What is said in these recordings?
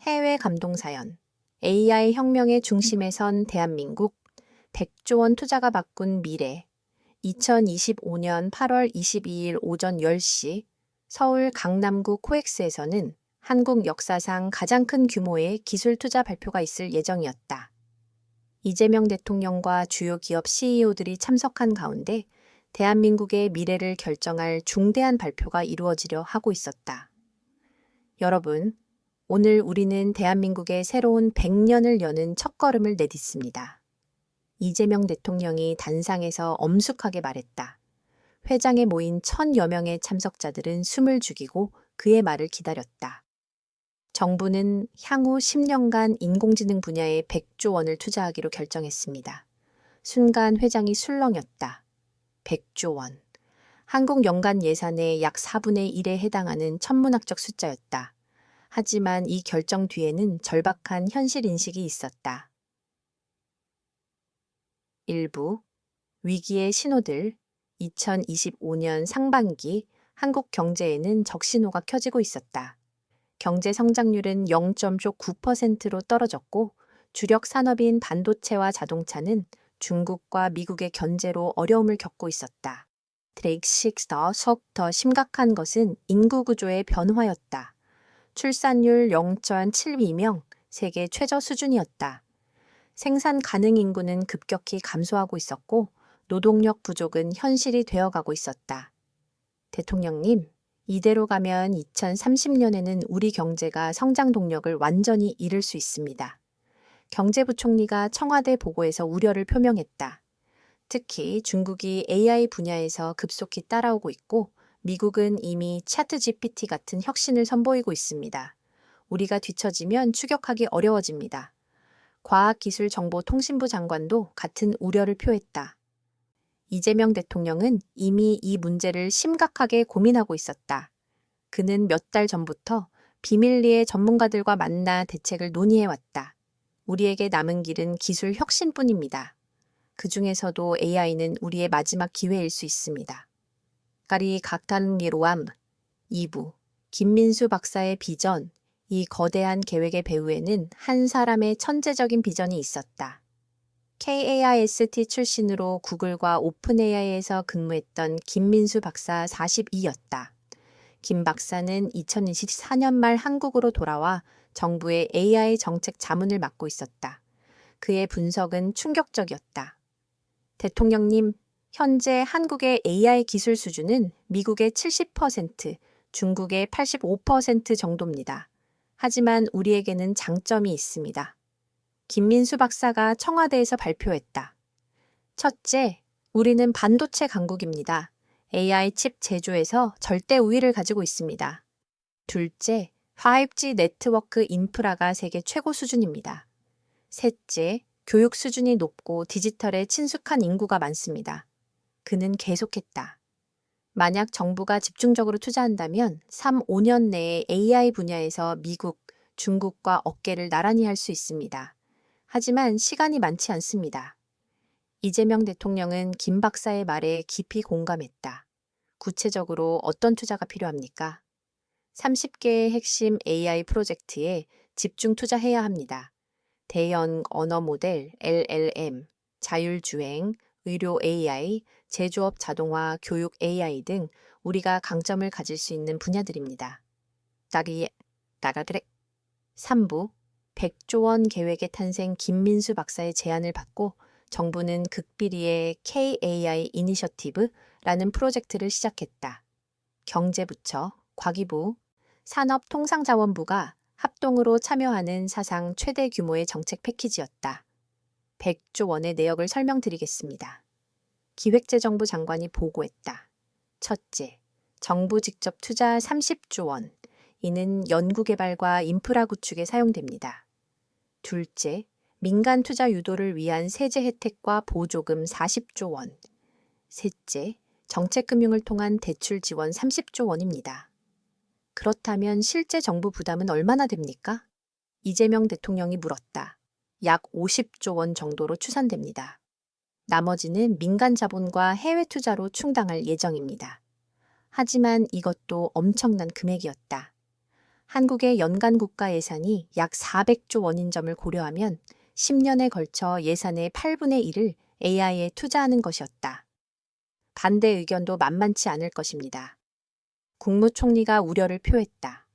해외 감동사연. AI 혁명의 중심에 선 대한민국. 100조 원 투자가 바꾼 미래. 2025년 8월 22일 오전 10시 서울 강남구 코엑스에서는 한국 역사상 가장 큰 규모의 기술 투자 발표가 있을 예정이었다. 이재명 대통령과 주요 기업 CEO들이 참석한 가운데 대한민국의 미래를 결정할 중대한 발표가 이루어지려 하고 있었다. 여러분, 오늘 우리는 대한민국의 새로운 100년을 여는 첫걸음을 내딛습니다. 이재명 대통령이 단상에서 엄숙하게 말했다. 회장에 모인 1000여 명의 참석자들은 숨을 죽이고 그의 말을 기다렸다. 정부는 향후 10년간 인공지능 분야에 100조 원을 투자하기로 결정했습니다. 순간 회장이 술렁였다. 100조 원. 한국 연간 예산의 약 4분의 1에 해당하는 천문학적 숫자였다. 하지만 이 결정 뒤에는 절박한 현실 인식이 있었다. 일부 위기의 신호들. 2025년 상반기 한국 경제에는 적신호가 켜지고 있었다. 경제 성장률은 0.9%로 떨어졌고 주력 산업인 반도체와 자동차는 중국과 미국의 견제로 어려움을 겪고 있었다. 더 심각한 것은 인구 구조의 변화였다. 출산율 0.72명, 세계 최저 수준이었다. 생산 가능 인구는 급격히 감소하고 있었고 노동력 부족은 현실이 되어가고 있었다. 대통령님, 이대로 가면 2030년에는 우리 경제가 성장 동력을 완전히 잃을 수 있습니다. 경제부총리가 청와대 보고에서 우려를 표명했다. 특히 중국이 AI 분야에서 급속히 따라오고 있고 미국은 이미 차트 GPT 같은 혁신을 선보이고 있습니다. 우리가 뒤처지면 추격하기 어려워집니다. 과학기술정보통신부 장관도 같은 우려를 표했다. 이재명 대통령은 이미 이 문제를 심각하게 고민하고 있었다. 그는 몇 달 전부터 비밀리에 전문가들과 만나 대책을 논의해왔다. 우리에게 남은 길은 기술 혁신뿐입니다. 그 중에서도 AI는 우리의 마지막 기회일 수 있습니다. 까리 각탄리로암 2부. 김민수 박사의 비전. 이 거대한 계획의 배후에는 한 사람의 천재적인 비전이 있었다. KAIST 출신으로 구글과 오픈AI에서 근무했던 김민수 박사 42였다. 김 박사는 2024년 말 한국으로 돌아와 정부의 AI 정책 자문을 맡고 있었다. 그의 분석은 충격적이었다. 대통령님, 현재 한국의 AI 기술 수준은 미국의 70%, 중국의 85% 정도입니다. 하지만 우리에게는 장점이 있습니다. 김민수 박사가 청와대에서 발표했다. 첫째, 우리는 반도체 강국입니다. AI 칩 제조에서 절대 우위를 가지고 있습니다. 둘째, 5G 네트워크 인프라가 세계 최고 수준입니다. 셋째, 교육 수준이 높고 디지털에 친숙한 인구가 많습니다. 그는 계속했다. 만약 정부가 집중적으로 투자한다면 3, 5년 내에 AI 분야에서 미국, 중국과 어깨를 나란히 할 수 있습니다. 하지만 시간이 많지 않습니다. 이재명 대통령은 김 박사의 말에 깊이 공감했다. 구체적으로 어떤 투자가 필요합니까? 30개의 핵심 AI 프로젝트에 집중 투자해야 합니다. 대형 언어 모델, LLM, 자율주행, 의료 AI, 제조업 자동화, 교육 AI 등 우리가 강점을 가질 수 있는 분야들입니다. 3부 100조 원 계획의 탄생 김민수 박사의 제안을 받고 정부는 극비리의 KAI 이니셔티브라는 프로젝트를 시작했다. 경제부처, 과기부, 산업통상자원부가 합동으로 참여하는 사상 최대 규모의 정책 패키지였다. 100조 원의 내역을 설명드리겠습니다. 기획재정부 장관이 보고했다. 첫째, 정부 직접 투자 30조 원. 이는 연구개발과 인프라 구축에 사용됩니다. 둘째, 민간 투자 유도를 위한 세제 혜택과 보조금 40조 원. 셋째, 정책금융을 통한 대출 지원 30조 원입니다. 그렇다면 실제 정부 부담은 얼마나 됩니까? 이재명 대통령이 물었다. 약 50조 원 정도로 추산됩니다. 나머지는 민간 자본과 해외 투자로 충당할 예정입니다. 하지만 이것도 엄청난 금액이었다. 한국의 연간 국가 예산이 약 400조 원인 점을 고려하면 10년에 걸쳐 예산의 8분의 1을 AI에 투자하는 것이었다. 반대 의견도 만만치 않을 것입니다. 국무총리가 우려를 표했다.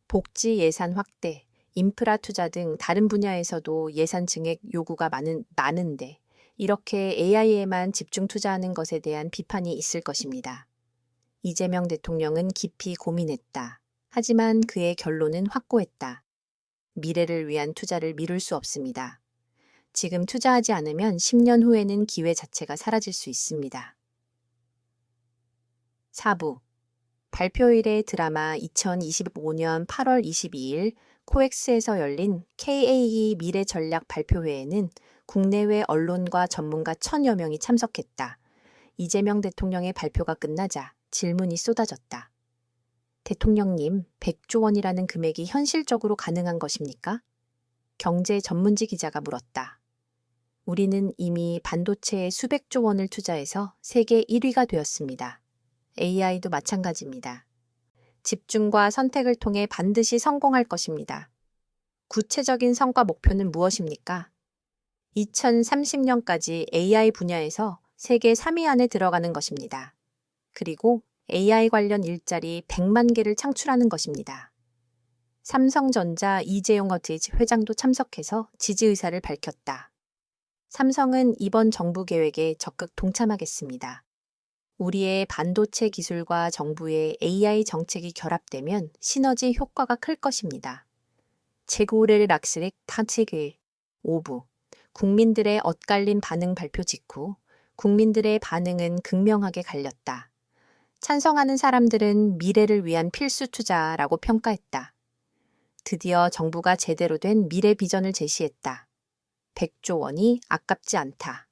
복지 예산 확대, 인프라 투자 등 다른 분야에서도 예산 증액 요구가 많은데 이렇게 AI에만 집중 투자하는 것에 대한 비판이 있을 것입니다. 이재명 대통령은 깊이 고민했다. 하지만 그의 결론은 확고했다. 미래를 위한 투자를 미룰 수 없습니다. 지금 투자하지 않으면 10년 후에는 기회 자체가 사라질 수 있습니다. 4부 발표일의 드라마 2025년 8월 22일 코엑스에서 열린 KAE 미래 전략 발표회에는 국내외 언론과 전문가 1000여 명이 참석했다. 이재명 대통령의 발표가 끝나자 질문이 쏟아졌다. 대통령님, 100조 원이라는 금액이 현실적으로 가능한 것입니까? 경제 전문지 기자가 물었다. 우리는 이미 반도체에 수백조 원을 투자해서 세계 1위가 되었습니다. AI도 마찬가지입니다. 집중과 선택을 통해 반드시 성공할 것입니다. 구체적인 성과 목표는 무엇입니까? 2030년까지 AI 분야에서 세계 3위 안에 들어가는 것입니다. 그리고 AI 관련 일자리 100만 개를 창출하는 것입니다. 삼성전자 이재용 회장도 참석해서 지지 의사를 밝혔다. 삼성은 이번 정부 계획에 적극 동참하겠습니다. 우리의 반도체 기술과 정부의 AI 정책이 결합되면 시너지 효과가 클 것입니다. 제고를 락스릭 타치글 5부 국민들의 엇갈린 반응 발표 직후 국민들의 반응은 극명하게 갈렸다. 찬성하는 사람들은 미래를 위한 필수 투자라고 평가했다. 드디어 정부가 제대로 된 미래 비전을 제시했다. 100조 원이 아깝지 않다.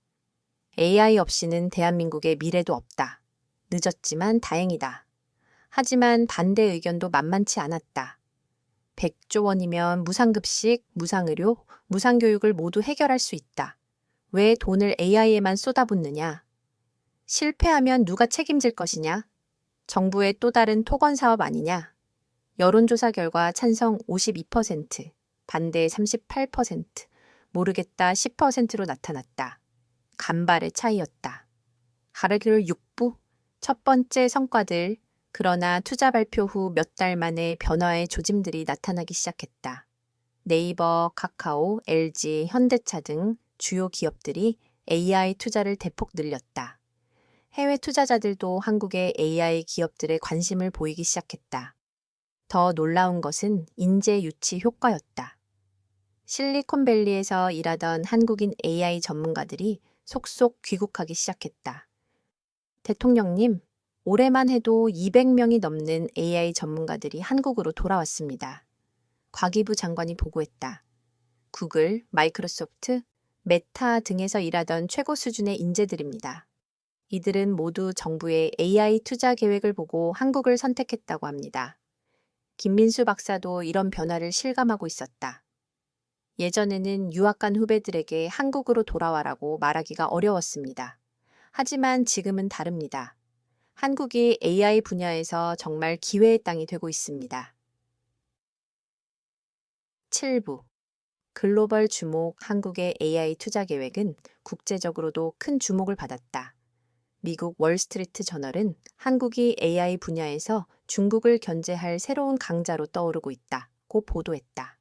AI 없이는 대한민국의 미래도 없다. 늦었지만 다행이다. 하지만 반대 의견도 만만치 않았다. 100조 원이면 무상급식, 무상의료, 무상교육을 모두 해결할 수 있다. 왜 돈을 AI에만 쏟아붓느냐? 실패하면 누가 책임질 것이냐? 정부의 또 다른 토건 사업 아니냐? 여론조사 결과 찬성 52%, 반대 38%, 모르겠다 10%로 나타났다. 간발의 차이였다. 하르길 6부 첫 번째 성과들, 그러나 투자 발표 후 몇 달 만에 변화의 조짐들이 나타나기 시작했다. 네이버, 카카오, LG, 현대차 등 주요 기업들이 AI 투자를 대폭 늘렸다. 해외 투자자들도 한국의 AI 기업들에 관심을 보이기 시작했다. 더 놀라운 것은 인재 유치 효과였다. 실리콘밸리에서 일하던 한국인 AI 전문가들이 속속 귀국하기 시작했다. 대통령님, 올해만 해도 200명이 넘는 AI 전문가들이 한국으로 돌아왔습니다. 과기부 장관이 보고했다. 구글, 마이크로소프트, 메타 등에서 일하던 최고 수준의 인재들입니다. 이들은 모두 정부의 AI 투자 계획을 보고 한국을 선택했다고 합니다. 김민수 박사도 이런 변화를 실감하고 있었다. 예전에는 유학 간 후배들에게 한국으로 돌아와라고 말하기가 어려웠습니다. 하지만 지금은 다릅니다. 한국이 AI 분야에서 정말 기회의 땅이 되고 있습니다. 7부 글로벌 주목 한국의 AI 투자 계획은 국제적으로도 큰 주목을 받았다. 미국 월스트리트 저널은 한국이 AI 분야에서 중국을 견제할 새로운 강자로 떠오르고 있다고 보도했다.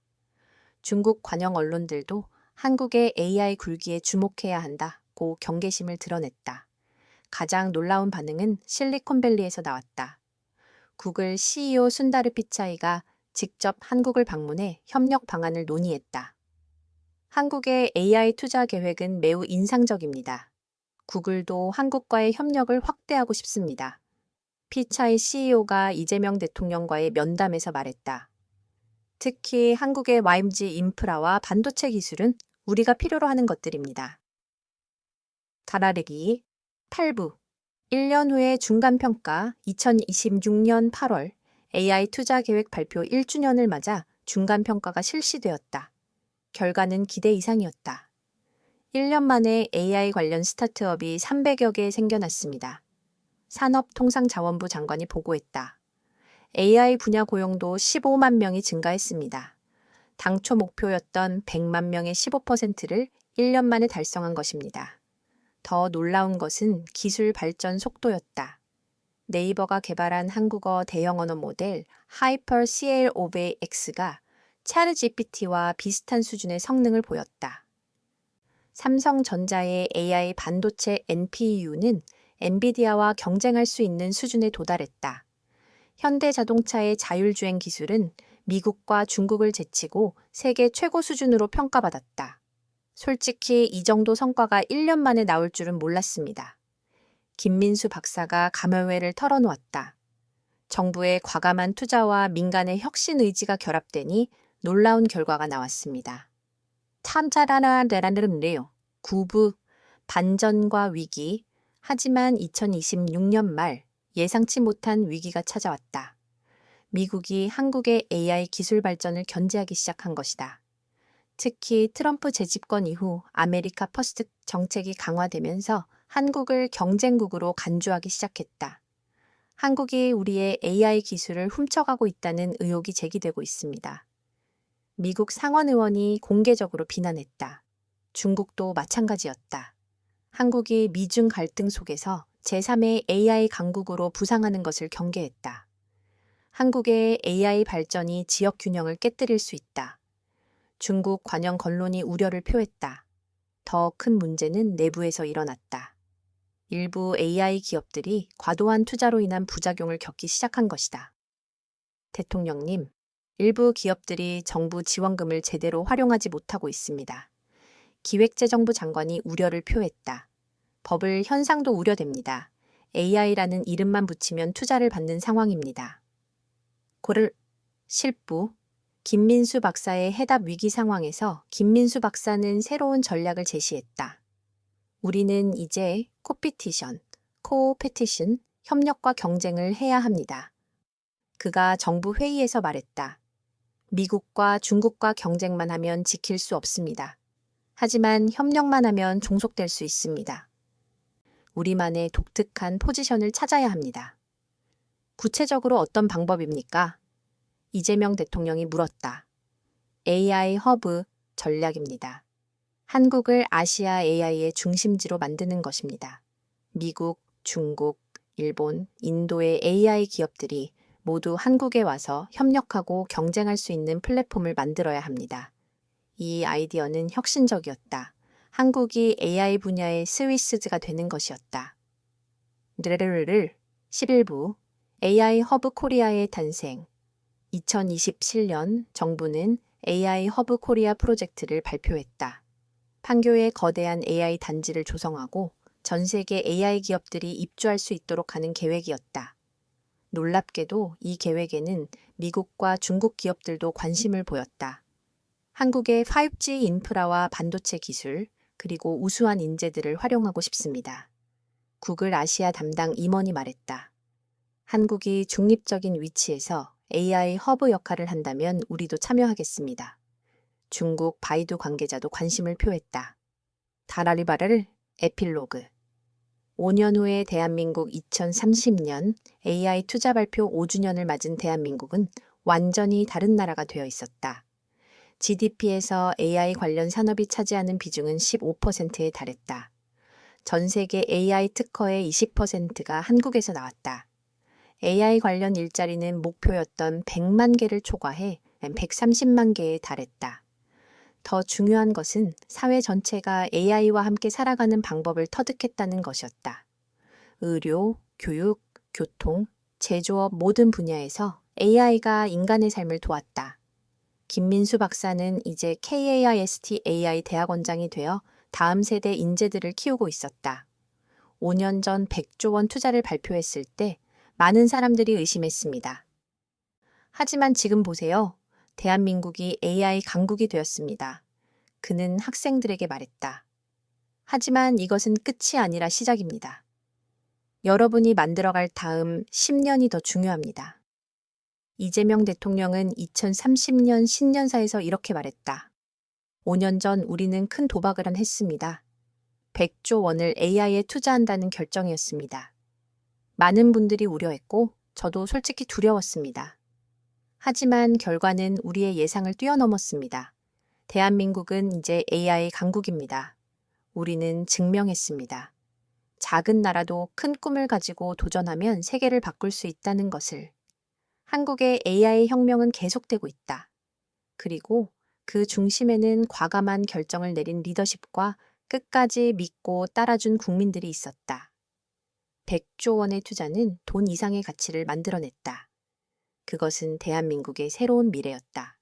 중국 관영 언론들도 한국의 AI 굴기에 주목해야 한다고 경계심을 드러냈다. 가장 놀라운 반응은 실리콘밸리에서 나왔다. 구글 CEO 순다르 피차이가 직접 한국을 방문해 협력 방안을 논의했다. 한국의 AI 투자 계획은 매우 인상적입니다. 구글도 한국과의 협력을 확대하고 싶습니다. 피차이 CEO가 이재명 대통령과의 면담에서 말했다. 특히 한국의 YMG 인프라와 반도체 기술은 우리가 필요로 하는 것들입니다. 달아내기 8부 1년 후의 중간평가 2026년 8월 AI 투자 계획 발표 1주년을 맞아 중간평가가 실시되었다. 결과는 기대 이상이었다. 1년 만에 AI 관련 스타트업이 300여 개 생겨났습니다. 산업통상자원부 장관이 보고했다. AI 분야 고용도 15만 명이 증가했습니다. 당초 목표였던 100만 명의 15%를 1년 만에 달성한 것입니다. 더 놀라운 것은 기술 발전 속도였다. 네이버가 개발한 한국어 대형 언어 모델 하이퍼 CL500X가 챗GPT와 비슷한 수준의 성능을 보였다. 삼성전자의 AI 반도체 NPU는 엔비디아와 경쟁할 수 있는 수준에 도달했다. 현대자동차의 자율주행 기술은 미국과 중국을 제치고 세계 최고 수준으로 평가받았다. 솔직히 이 정도 성과가 1년 만에 나올 줄은 몰랐습니다. 김민수 박사가 감회를 털어놓았다. 정부의 과감한 투자와 민간의 혁신 의지가 결합되니 놀라운 결과가 나왔습니다. 참자라나데라는데요. 구부, 반전과 위기. 하지만 2026년 말 예상치 못한 위기가 찾아왔다. 미국이 한국의 AI 기술 발전을 견제하기 시작한 것이다. 특히 트럼프 재집권 이후 아메리카 퍼스트 정책이 강화되면서 한국을 경쟁국으로 간주하기 시작했다. 한국이 우리의 AI 기술을 훔쳐가고 있다는 의혹이 제기되고 있습니다. 미국 상원 의원이 공개적으로 비난했다. 중국도 마찬가지였다. 한국이 미중 갈등 속에서 제3의 AI 강국으로 부상하는 것을 경계했다. 한국의 AI 발전이 지역 균형을 깨뜨릴 수 있다. 중국 관영 언론이 우려를 표했다. 더 큰 문제는 내부에서 일어났다. 일부 AI 기업들이 과도한 투자로 인한 부작용을 겪기 시작한 것이다. 대통령님, 일부 기업들이 정부 지원금을 제대로 활용하지 못하고 있습니다. 기획재정부 장관이 우려를 표했다. 버블 현상도 우려됩니다. AI라는 이름만 붙이면 투자를 받는 상황입니다. 고를 실부 김민수 박사의 해답 위기 상황에서 김민수 박사는 새로운 전략을 제시했다. 우리는 이제 코페티션, 협력과 경쟁을 해야 합니다. 그가 정부 회의에서 말했다. 미국과 중국과 경쟁만 하면 지킬 수 없습니다. 하지만 협력만 하면 종속될 수 있습니다. 우리만의 독특한 포지션을 찾아야 합니다. 구체적으로 어떤 방법입니까? 이재명 대통령이 물었다. AI 허브 전략입니다. 한국을 아시아 AI의 중심지로 만드는 것입니다. 미국, 중국, 일본, 인도의 AI 기업들이 모두 한국에 와서 협력하고 경쟁할 수 있는 플랫폼을 만들어야 합니다. 이 아이디어는 혁신적이었다. 한국이 AI 분야의 스위스가 되는 것이었다. 11부 AI 허브 코리아의 탄생. 2027년 정부는 AI 허브 코리아 프로젝트를 발표했다. 판교에 거대한 AI 단지를 조성하고 전 세계 AI 기업들이 입주할 수 있도록 하는 계획이었다. 놀랍게도 이 계획에는 미국과 중국 기업들도 관심을 보였다. 한국의 5G 인프라와 반도체 기술, 그리고 우수한 인재들을 활용하고 싶습니다. 구글 아시아 담당 임원이 말했다. 한국이 중립적인 위치에서 AI 허브 역할을 한다면 우리도 참여하겠습니다. 중국 바이두 관계자도 관심을 표했다. 다라리바를 에필로그 5년 후에 대한민국 2030년 AI 투자 발표 5주년을 맞은 대한민국은 완전히 다른 나라가 되어 있었다. GDP에서 AI 관련 산업이 차지하는 비중은 15%에 달했다. 전 세계 AI 특허의 20%가 한국에서 나왔다. AI 관련 일자리는 목표였던 100만 개를 초과해 130만 개에 달했다. 더 중요한 것은 사회 전체가 AI와 함께 살아가는 방법을 터득했다는 것이었다. 의료, 교육, 교통, 제조업 모든 분야에서 AI가 인간의 삶을 도왔다. 김민수 박사는 이제 KAIST AI 대학원장이 되어 다음 세대 인재들을 키우고 있었다. 5년 전 100조 원 투자를 발표했을 때 많은 사람들이 의심했습니다. 하지만 지금 보세요. 대한민국이 AI 강국이 되었습니다. 그는 학생들에게 말했다. 하지만 이것은 끝이 아니라 시작입니다. 여러분이 만들어갈 다음 10년이 더 중요합니다. 이재명 대통령은 2030년 신년사에서 이렇게 말했다. 5년 전 우리는 큰 도박을 했습니다. 100조 원을 AI에 투자한다는 결정이었습니다. 많은 분들이 우려했고 저도 솔직히 두려웠습니다. 하지만 결과는 우리의 예상을 뛰어넘었습니다. 대한민국은 이제 AI 강국입니다. 우리는 증명했습니다. 작은 나라도 큰 꿈을 가지고 도전하면 세계를 바꿀 수 있다는 것을. 한국의 AI 혁명은 계속되고 있다. 그리고 그 중심에는 과감한 결정을 내린 리더십과 끝까지 믿고 따라준 국민들이 있었다. 100조 원의 투자는 돈 이상의 가치를 만들어냈다. 그것은 대한민국의 새로운 미래였다.